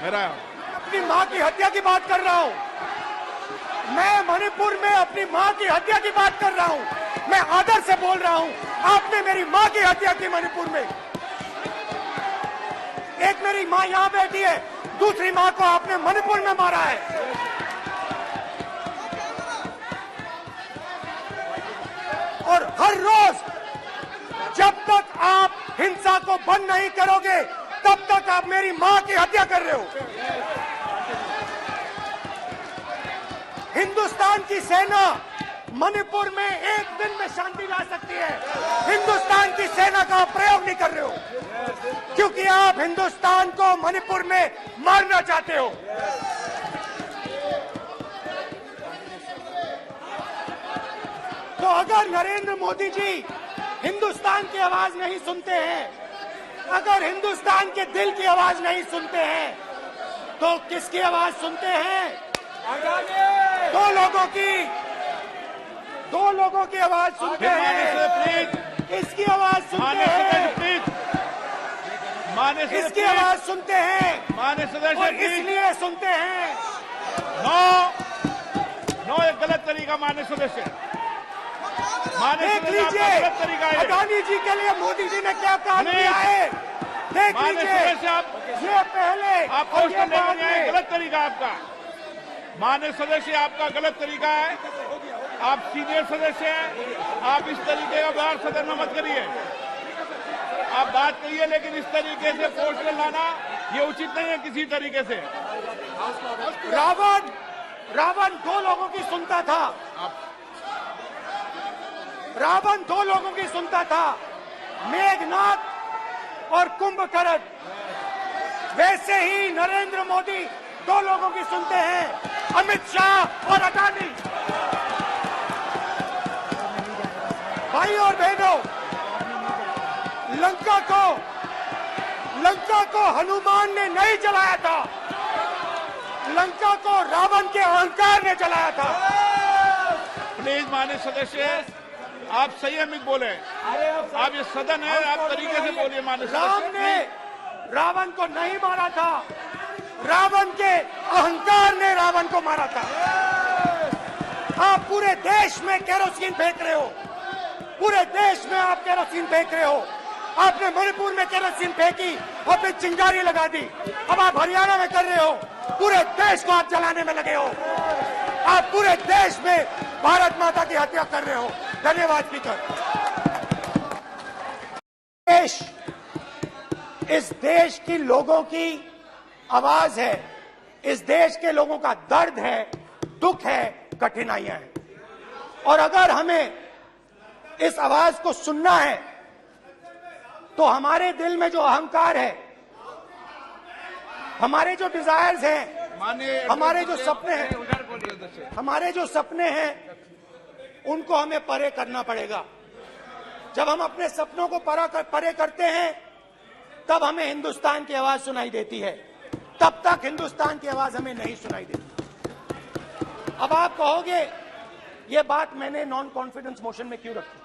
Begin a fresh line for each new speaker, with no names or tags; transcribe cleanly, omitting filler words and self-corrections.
मेरा
अपनी माँ की हत्या की बात कर रहा हूँ। मैं मणिपुर में अपनी माँ की हत्या की बात कर रहा हूँ। मैं आदर से बोल रहा हूँ। आपने मेरी माँ की हत्या की मणिपुर में। एक मेरी माँ यहाँ बैठी है, दूसरी माँ को आपने मणिपुर में मारा है। और हर रोज जब तक आप हिंसा को बंद नहीं करोगे तब तक आप मेरी माँ की हत्या कर रहे हो। हिंदुस्तान की सेना मणिपुर में एक दिन में शांति ला सकती है। हिंदुस्तान की सेना का प्रयोग नहीं कर रहे हो क्योंकि आप हिंदुस्तान को मणिपुर में मारना चाहते हो। तो अगर नरेंद्र मोदी जी हिंदुस्तान की आवाज नहीं सुनते हैं, अगर हिंदुस्तान के दिल की आवाज नहीं सुनते हैं, तो किसकी आवाज सुनते हैं? दो लोगों की आवाज सुनते हैं। इसकी आवाज सुनते हैं, इसकी आवाज सुनते हैं और इसलिए सुनते हैं।
नो ये गलत तरीका माननीय सदस्य।
देख लीजिए अडानी जी के लिए मोदी जी ने क्या काम किया है। देख लीजिए ये पहले
आपको गलत तरीका आपका। माननीय सदस्य आपका गलत तरीका है। आप सीनियर सदस्य हैं, आप इस तरीके का व्यवहार सदन में मत करिए। आप बात करिए लेकिन इस तरीके से पोस्टर लाना ये उचित नहीं है किसी तरीके से।
रावण दो लोगों की सुनता था। रावण दो लोगों की सुनता था, मेघनाथ और कुंभकर्ण। वैसे ही नरेंद्र मोदी दो लोगों की सुनते हैं, अमित शाह और अडानी। भाई और बहनों, लंका को हनुमान ने नहीं जलाया था, लंका को रावण के अहंकार ने जलाया था।
प्लीज माननीय सदस्य आप संयमित बोले। आप ये सदन है, आप तरीके से बोलिए। माननीय
राम ने रावण को नहीं मारा था, रावण के अहंकार ने रावण को मारा था। आप पूरे देश में केरोसिन फेंक रहे हो, पूरे देश में आप केरोसिन फेंक रहे हो। आपने मणिपुर में केरोसिन फेंकी और फिर चिंगारी लगा दी। अब आप हरियाणा में कर रहे हो, पूरे देश को आप जलाने में लगे हो। आप पूरे देश में भारत माता की हत्या कर रहे हो। धन्यवाद स्पीकर। इस देश की लोगों की आवाज है, इस देश के लोगों का दर्द है, दुख है, कठिनाइयां हैं। और अगर हमें इस आवाज को सुनना है तो हमारे दिल में जो अहंकार है, हमारे जो डिजायर्स हैं, हमारे जो सपने हैं उनको हमें परे करना पड़ेगा। जब हम अपने सपनों को परे करते हैं तब हमें हिंदुस्तान की आवाज सुनाई देती है, तब तक हिंदुस्तान की आवाज हमें नहीं सुनाई देती। अब आप कहोगे ये बात मैंने नॉन कॉन्फिडेंस मोशन में क्यों रखी?